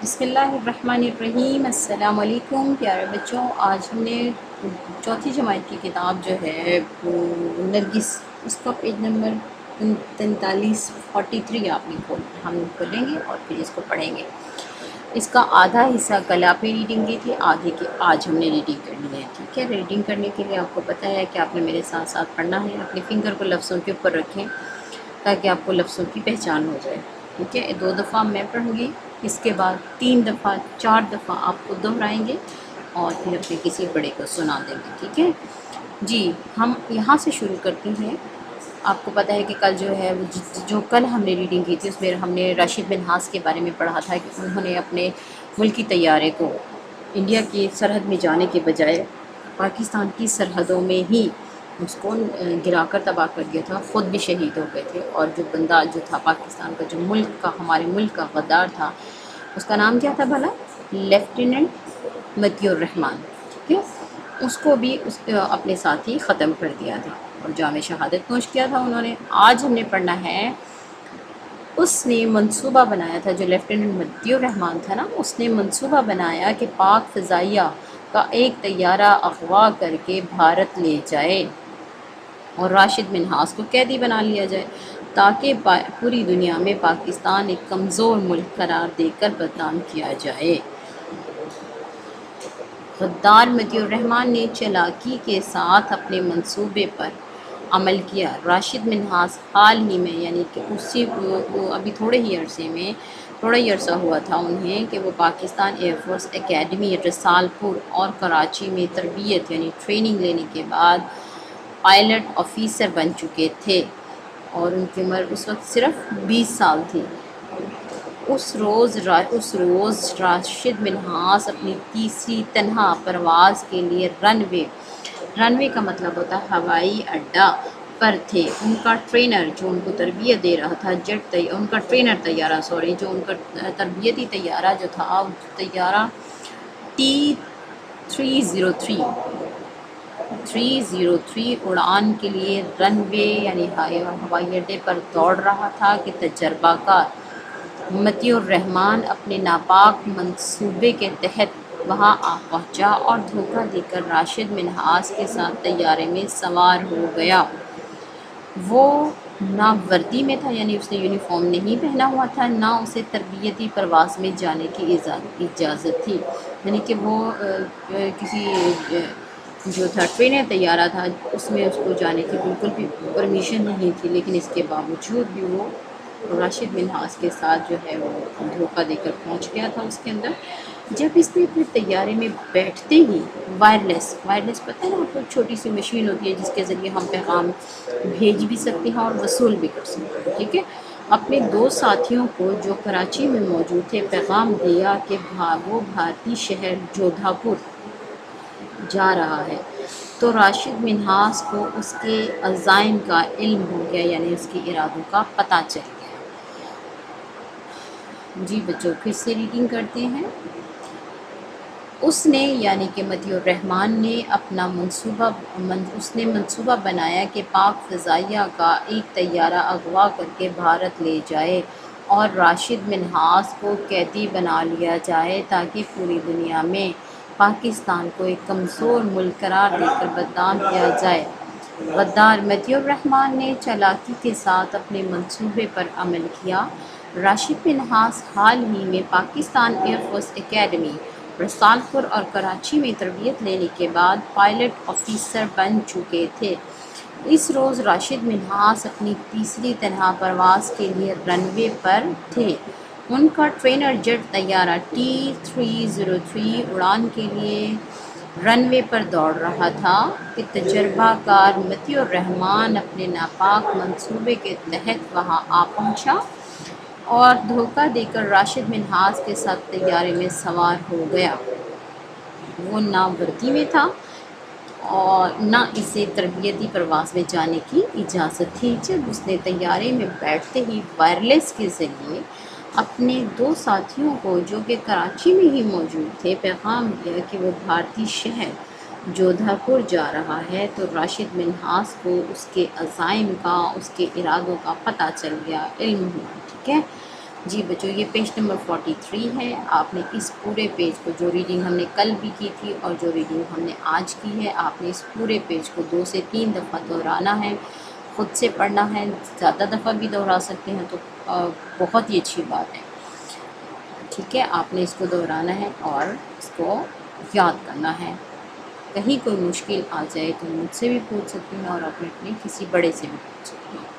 بسم اللہ الرحمن الرحیم۔ السلام علیکم پیارے بچوں، آج ہم نے چوتھی جماعت کی کتاب جو ہے نرگس، اس کا پیج نمبر 43 آپ نے ہم کھولیں گے اور پھر اس کو پڑھیں گے۔ اس کا آدھا حصہ کل آپ نے ریڈنگ کی تھی، آدھے کی آج ہم نے ریڈنگ کرنی ہے، ٹھیک ہے۔ ریڈنگ کرنے کے لیے آپ کو پتہ ہے کہ آپ نے میرے ساتھ ساتھ پڑھنا ہے۔ اپنے فنگر کو لفظوں کے اوپر رکھیں تاکہ آپ کو لفظوں کی پہچان ہو جائے، ٹھیک ہے۔ 2 دفعہ میں پڑھوں گی، اس کے بعد 3 دفعہ 4 دفعہ آپ کو دہرائیں گے اور پھر اپنے کسی بڑے کو سنا دیں گے، ٹھیک ہے جی۔ ہم یہاں سے شروع کرتے ہیں۔ آپ کو پتہ ہے کہ کل جو ہے جو کل ہم نے ریڈنگ کی تھی اس میں ہم نے راشد منہاس کے بارے میں پڑھا تھا کہ انہوں نے اپنے ملکی طیارے کو انڈیا کی سرحد میں جانے کے بجائے پاکستان کی سرحدوں میں ہی اس کو گرا کر تباہ کر دیا تھا، خود بھی شہید ہو گئے تھے۔ اور جو بندہ جو تھا پاکستان کا، جو ملک کا، ہمارے ملک کا غدار تھا، اس کا نام کیا تھا بھلا؟ لیفٹیننٹ مطیع الرحمن، ٹھیک ہے۔ اس کو بھی اپنے ساتھ ہی ختم کر دیا تھا اور جام شہادت نوش کیا تھا انہوں نے۔ آج ہم نے پڑھنا ہے، اس نے منصوبہ بنایا تھا، جو لیفٹیننٹ مطیع الرحمن تھا نا، اس نے منصوبہ بنایا کہ پاک فضائیہ کا ایک طیارہ اغوا کر کے بھارت لے جائے اور راشد منہاس کو قیدی بنا لیا جائے تاکہ پوری دنیا میں پاکستان ایک کمزور ملک قرار دے کر بدنام کیا جائے۔ غدار مطیع الرحمن نے چالاکی کے ساتھ اپنے منصوبے پر عمل کیا۔ راشد منہاس حال ہی میں، یعنی کہ ابھی تھوڑا ہی عرصہ ہوا تھا انہیں کہ وہ پاکستان ایئر فورس اکیڈمی رسال پور اور کراچی میں تربیت یعنی ٹریننگ لینے کے بعد پائلٹ آفیسر بن چکے تھے اور ان کی عمر اس وقت صرف 20 سال تھی۔ اس روز راشد منہاس اپنی تیسری تنہا پرواز کے لیے رن وے کا مطلب ہوتا ہے ہوائی اڈا پر تھے۔ ان کا ٹرینر جو ان کو تربیت دے رہا تھا، ان کا ٹرینر طیارہ جو ان کا تربیتی طیارہ جو تھا، طیارہ T303 اڑان کے لیے رن وے یعنی ہوائی اڈے پر دوڑ رہا تھا کہ تجربہ کار مطیع الرحمن اپنے ناپاک منصوبے کے تحت وہاں آ پہنچا اور دھوکہ دے کر راشد منہاس کے ساتھ طیارے میں سوار ہو گیا۔ وہ نہ وردی میں تھا، یعنی اس نے یونیفارم نہیں پہنا ہوا تھا، نہ اسے تربیتی پرواز میں جانے کی اجازت تھی، یعنی کہ وہ کسی جو تھا ٹرینر طیارہ تھا اس میں اس کو جانے کی بالکل بھی پرمیشن نہیں تھی، لیکن اس کے باوجود بھی وہ راشد منہاس کے ساتھ جو ہے وہ دھوکہ دے کر پہنچ گیا تھا اس کے اندر۔ جب اس نے اپنے طیارے میں بیٹھتے ہی وائرلیس پتہ ہے نا آپ کو، چھوٹی سی مشین ہوتی ہے جس کے ذریعے ہم پیغام بھیج بھی سکتے ہیں اور وصول بھی کر سکتے ہیں، ٹھیک ہے۔ اپنے 2 ساتھیوں کو جو کراچی میں موجود تھے پیغام دیا کہ وہ بھارتی شہر جودھا پور جا رہا ہے، تو راشد منہاس کو اس کے عزائم کا علم ہو گیا، یعنی اس کے ارادوں کا پتہ چل گیا۔ جی بچوں، پھر سے ریڈنگ کرتے ہیں۔ اس نے یعنی کہ مطیع الرحمن نے منصوبہ بنایا کہ پاک فضائیہ کا ایک طیارہ اغوا کر کے بھارت لے جائے اور راشد منہاس کو قیدی بنا لیا جائے تاکہ پوری دنیا میں پاکستان کو ایک کمزور ملک قرار دے کر بدنام کیا جائے۔ غدار مطیع الرحمن نے چالاکی کے ساتھ اپنے منصوبے پر عمل کیا۔ راشد منہاس حال ہی میں پاکستان ایئر فورس اکیڈمی رسال پور اور کراچی میں تربیت لینے کے بعد پائلٹ آفیسر بن چکے تھے۔ اس روز راشد منہاس اپنی تیسری تنہا پرواز کے لیے رن وے پر تھے۔ ان کا ٹرینر جیٹ طیارہ T303 اڑان کے لیے رن وے پر دوڑ رہا تھا کہ تجربہ کار مطیع الرحمن اپنے ناپاک منصوبے کے تحت وہاں آ پہنچا اور دھوکہ دے کر راشد منہاس کے ساتھ طیارے میں سوار ہو گیا۔ وہ نہ وردی میں تھا اور نہ اسے تربیتی پرواز میں جانے کی اجازت تھی۔ جب اس نے طیارے میں بیٹھتے ہی وائرلیس کے ذریعے اپنے 2 ساتھیوں کو جو کہ کراچی میں ہی موجود تھے پیغام دیا کہ وہ بھارتی شہر جودھا پور جا رہا ہے، تو راشد منہاس کو اس کے عزائم کا، اس کے ارادوں کا پتہ چل گیا، علم ہوا، ٹھیک ہے۔ جی بچوں، یہ پیج نمبر 43 ہے۔ آپ نے اس پورے پیج کو، جو ریڈنگ ہم نے کل بھی کی تھی اور جو ریڈنگ ہم نے آج کی ہے، آپ نے اس پورے پیج کو 2 سے 3 دفعہ دہرانا ہے، خود سے پڑھنا ہے۔ زیادہ دفعہ بھی دہرا سکتے ہیں تو بہت ہی اچھی بات ہے، ٹھیک ہے۔ آپ نے اس کو دہرانا ہے اور اس کو یاد کرنا ہے۔ کہیں کوئی مشکل آ جائے تو مجھ سے بھی پوچھ سکتی ہیں اور اپنے کسی بڑے سے بھی پوچھ سکتی ہیں۔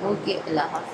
اوکے، اللہ حافظ۔